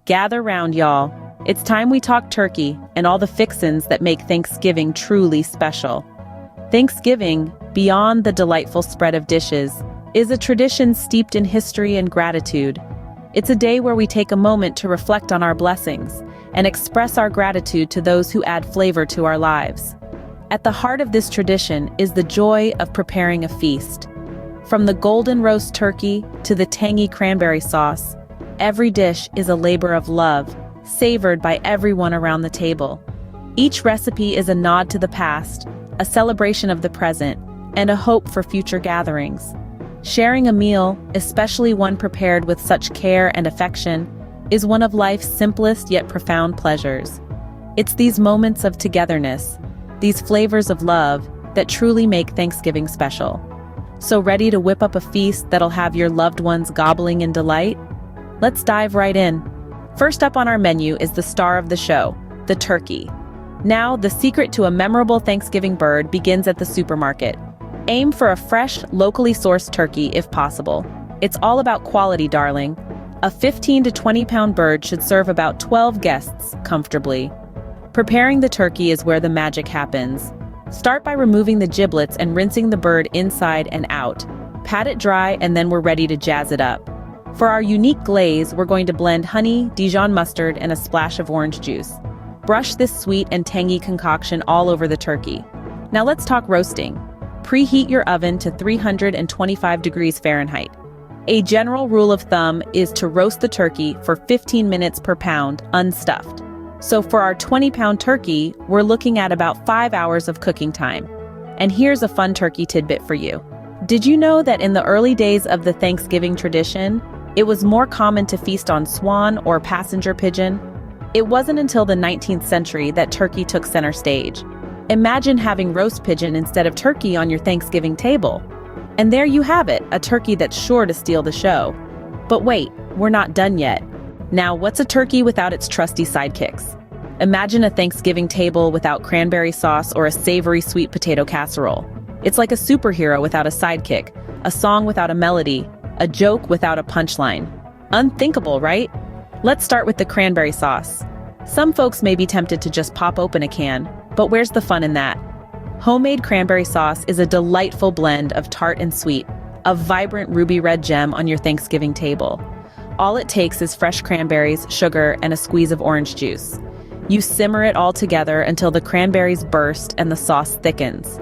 Gather round, y'all. It's time we talk turkey and all the fixins that make Thanksgiving truly special. Thanksgiving, beyond the delightful spread of dishes, is a tradition steeped in history and gratitude. It's a day where we take a moment to reflect on our blessings and express our gratitude to those who add flavor to our lives. At the heart of this tradition is the joy of preparing a feast. From the golden roast turkey to the tangy cranberry sauce, every dish is a labor of love, savored by everyone around the table. Each recipe is a nod to the past, a celebration of the present, and a hope for future gatherings. Sharing a meal, especially one prepared with such care and affection, is one of life's simplest yet profound pleasures. It's these moments of togetherness, these flavors of love, that truly make Thanksgiving special. So ready to whip up a feast that'll have your loved ones gobbling in delight? Let's dive right in. First up on our menu is the star of the show, the turkey. Now, the secret to a memorable Thanksgiving bird begins at the supermarket. Aim for a fresh, locally sourced turkey if possible. It's all about quality, darling. A 15 to 20-pound bird should serve about 12 guests comfortably. Preparing the turkey is where the magic happens. Start by removing the giblets and rinsing the bird inside and out. Pat it dry and then we're ready to jazz it up. For our unique glaze, we're going to blend honey, Dijon mustard, and a splash of orange juice. Brush this sweet and tangy concoction all over the turkey. Now let's talk roasting. Preheat your oven to 325 degrees Fahrenheit. A general rule of thumb is to roast the turkey for 15 minutes per pound, unstuffed. So for our 20-pound turkey, we're looking at about 5 hours of cooking time. And here's a fun turkey tidbit for you. Did you know that in the early days of the Thanksgiving tradition, it was more common to feast on swan or passenger pigeon? It wasn't until the 19th century that turkey took center stage. Imagine having roast pigeon instead of turkey on your Thanksgiving table. And there you have it, a turkey that's sure to steal the show. But wait, we're not done yet. Now, what's a turkey without its trusty sidekicks? Imagine a Thanksgiving table without cranberry sauce or a savory sweet potato casserole. It's like a superhero without a sidekick, a song without a melody, a joke without a punchline. Unthinkable, right? Let's start with the cranberry sauce. Some folks may be tempted to just pop open a can, but where's the fun in that? Homemade cranberry sauce is a delightful blend of tart and sweet, a vibrant ruby red gem on your Thanksgiving table. All it takes is fresh cranberries, sugar, and a squeeze of orange juice. You simmer it all together until the cranberries burst and the sauce thickens.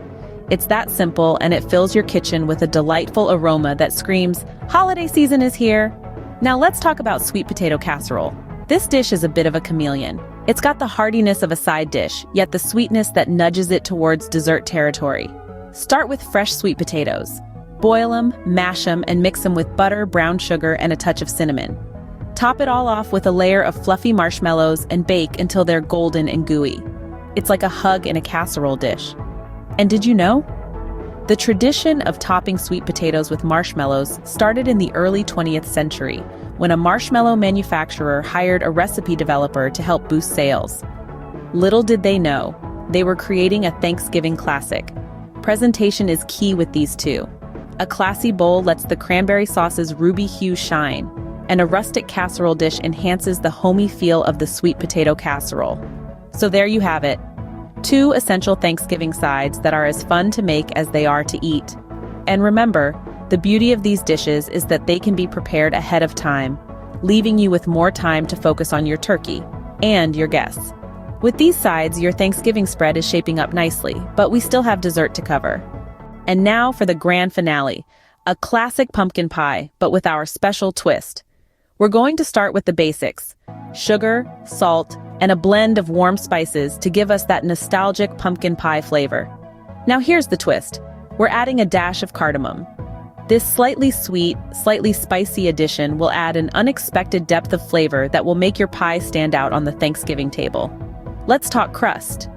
It's that simple, and it fills your kitchen with a delightful aroma that screams, "Holiday season is here!" Now let's talk about sweet potato casserole. This dish is a bit of a chameleon. It's got the heartiness of a side dish, yet the sweetness that nudges it towards dessert territory. Start with fresh sweet potatoes. Boil them, mash them, and mix them with butter, brown sugar, and a touch of cinnamon. Top it all off with a layer of fluffy marshmallows and bake until they're golden and gooey. It's like a hug in a casserole dish. And did you know? The tradition of topping sweet potatoes with marshmallows started in the early 20th century, when a marshmallow manufacturer hired a recipe developer to help boost sales. Little did they know, they were creating a Thanksgiving classic. Presentation is key with these two. A classy bowl lets the cranberry sauce's ruby hue shine, and a rustic casserole dish enhances the homey feel of the sweet potato casserole. So there you have it. Two essential Thanksgiving sides that are as fun to make as they are to eat. And remember, the beauty of these dishes is that they can be prepared ahead of time, leaving you with more time to focus on your turkey and your guests. With these sides, your Thanksgiving spread is shaping up nicely, but we still have dessert to cover. And now for the grand finale, a classic pumpkin pie, but with our special twist. We're going to start with the basics: sugar, salt, and a blend of warm spices to give us that nostalgic pumpkin pie flavor. Now here's the twist. We're adding a dash of cardamom. This slightly sweet, slightly spicy addition will add an unexpected depth of flavor that will make your pie stand out on the Thanksgiving table. Let's talk crust.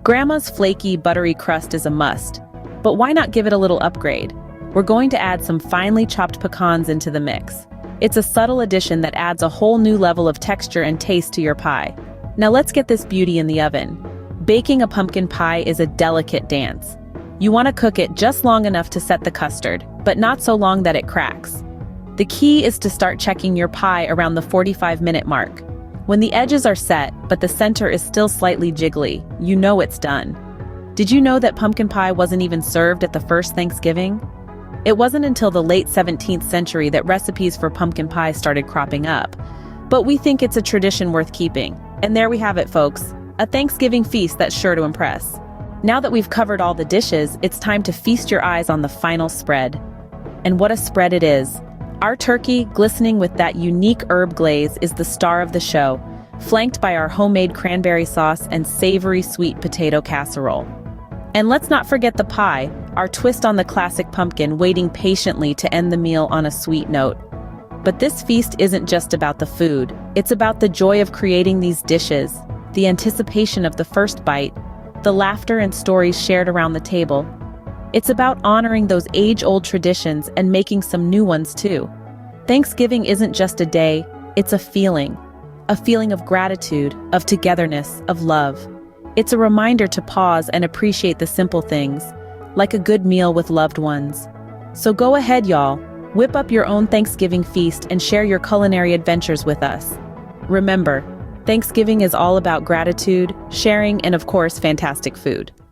Grandma's flaky, buttery crust is a must, but why not give it a little upgrade? We're going to add some finely chopped pecans into the mix. It's a subtle addition that adds a whole new level of texture and taste to your pie. Now let's get this beauty in the oven. Baking a pumpkin pie is a delicate dance. You want to cook it just long enough to set the custard, but not so long that it cracks. The key is to start checking your pie around the 45-minute mark. When the edges are set, but the center is still slightly jiggly, you know it's done. Did you know that pumpkin pie wasn't even served at the first Thanksgiving? It wasn't until the late 17th century that recipes for pumpkin pie started cropping up. But we think it's a tradition worth keeping. And there we have it, folks. A Thanksgiving feast that's sure to impress. Now that we've covered all the dishes, it's time to feast your eyes on the final spread. And what a spread it is. Our turkey, glistening with that unique herb glaze, is the star of the show, flanked by our homemade cranberry sauce and savory sweet potato casserole. And let's not forget the pie, our twist on the classic pumpkin, waiting patiently to end the meal on a sweet note. But this feast isn't just about the food, it's about the joy of creating these dishes, the anticipation of the first bite, the laughter and stories shared around the table. It's about honoring those age-old traditions and making some new ones too. Thanksgiving isn't just a day, it's a feeling of gratitude, of togetherness, of love. It's a reminder to pause and appreciate the simple things, like a good meal with loved ones. So go ahead, y'all, whip up your own Thanksgiving feast and share your culinary adventures with us. Remember, Thanksgiving is all about gratitude, sharing, and of course, fantastic food.